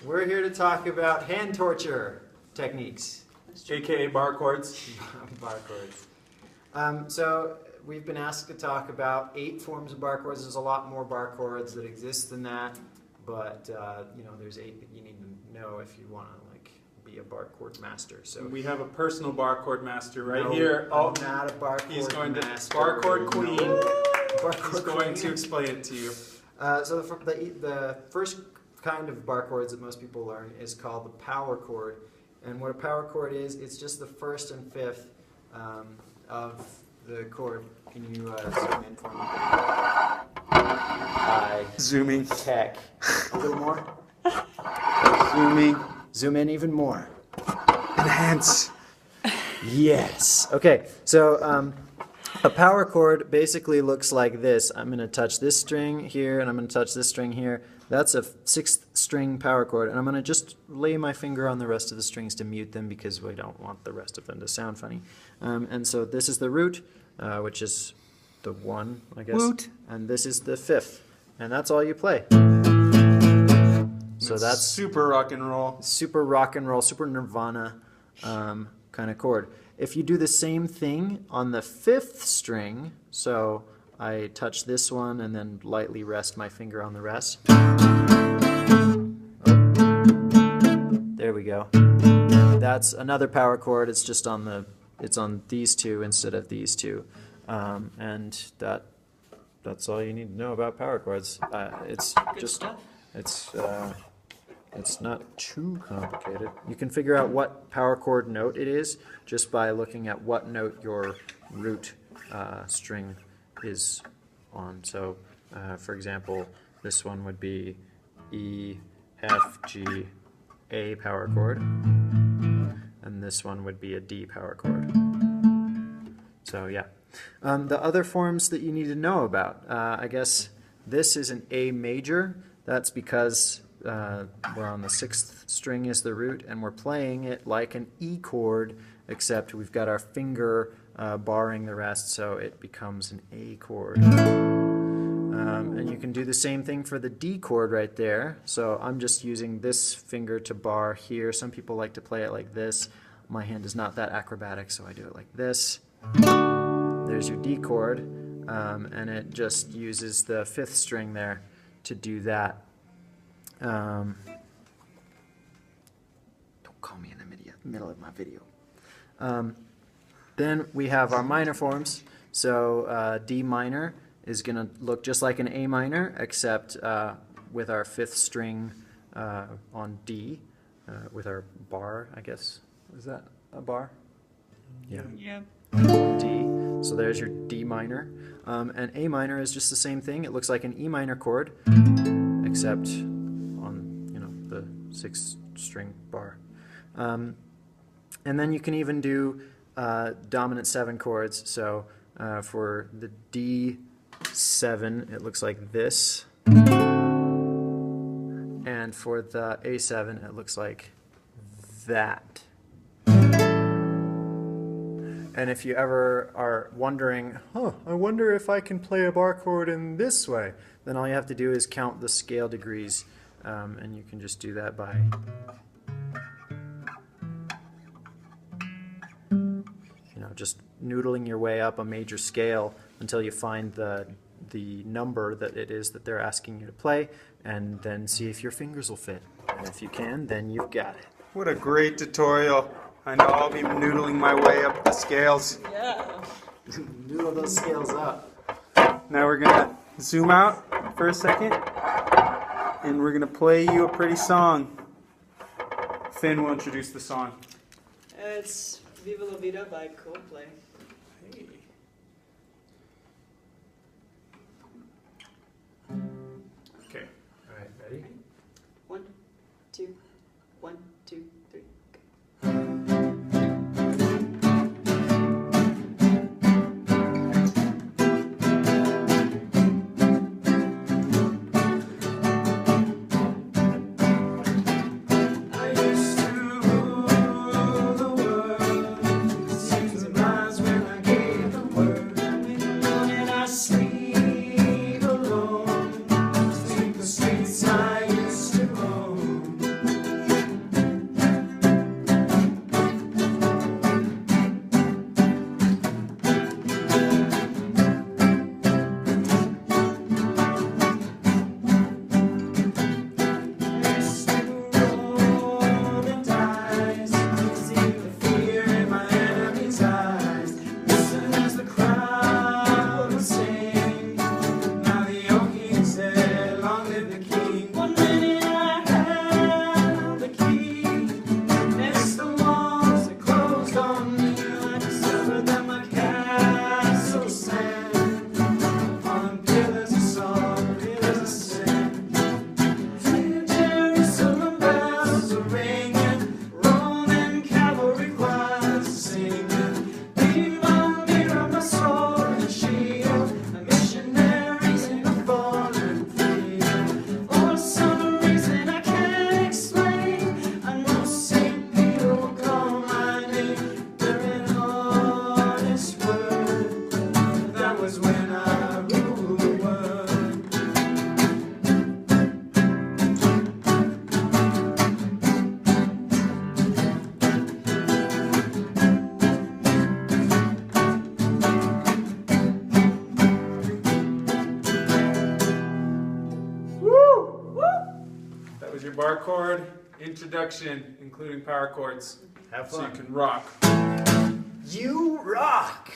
We're here to talk about hand torture techniques. AKA bar chords. Bar chords. So we've been asked to talk about 8 forms of bar chords. There's a lot more bar chords that exist than that, but you know, there's 8 that you need to know if you want to be a bar chord master. So we have a personal bar chord master right no, here. I'm not a bar chord he's going master. To bar chord queen. Bar chord he's going queen. to explain it to you. So the first kind of bar chords that most people learn is called the power chord. And what a power chord is, it's just the 1st and 5th of the chord. Can you zoom in for me? Zooming. Tech. A little more. Zooming. Zoom in even more. Enhance. Yes. Okay. So a power chord basically looks like this. I'm going to touch this string here, and I'm going to touch this string here. That's a 6th string power chord, and I'm going to just lay my finger on the rest of the strings to mute them because we don't want the rest of them to sound funny. And so this is the root, which is the 1, I guess. Woot. And this is the 5th, and that's all you play. So that's super rock and roll. Super rock and roll, super Nirvana kind of chord. If you do the same thing on the 5th string, so I touch this one and then lightly rest my finger on the rest. Oh, there we go. That's another power chord. It's just on these 2 instead of these 2, and that's all you need to know about power chords. It's just it's not too complicated. You can figure out what power chord note it is just by looking at what note your root string is on. So, for example, this one would be E, F, G, A power chord, and this one would be a D power chord. So, yeah. The other forms that you need to know about, I guess this is an A major. That's because we're on the 6th string is the root, and we're playing it like an E chord, except we've got our finger barring the rest, so it becomes an A chord. And you can do the same thing for the D chord right there. So I'm just using this finger to bar here. Some people like to play it like this. My hand is not that acrobatic, so I do it like this. There's your D chord, and it just uses the 5th string there to do that. Don't call me in the middle of my video. Then we have our minor forms. So D minor is going to look just like an A minor, except with our 5th string on D, with our bar, I guess. Is that a bar? Yeah. Yeah. D. So there's your D minor. And A minor is just the same thing. It looks like an E minor chord, except on, you know, the 6th string bar. And then you can even do dominant 7 chords. So for the D7, it looks like this. And for the A7, it looks like that. And if you ever are wondering, I wonder if I can play a bar chord in this way, then all you have to do is count the scale degrees, and you can just do that by just noodling your way up a major scale until you find the number that it is that they're asking you to play, and then see if your fingers will fit. And if you can, then you've got it. What a great tutorial. I know I'll be noodling my way up the scales. Yeah. Noodle those scales up. Now we're going to zoom out for a second, and we're going to play you a pretty song. Finn will introduce the song. It's Viva La Vida by Coldplay. Hey. Okay. All right, ready? 1, 2, 1, 2, 3. Sleep alone, take the There's your bar chord introduction, including power chords. Have So you fun. can rock. You rock!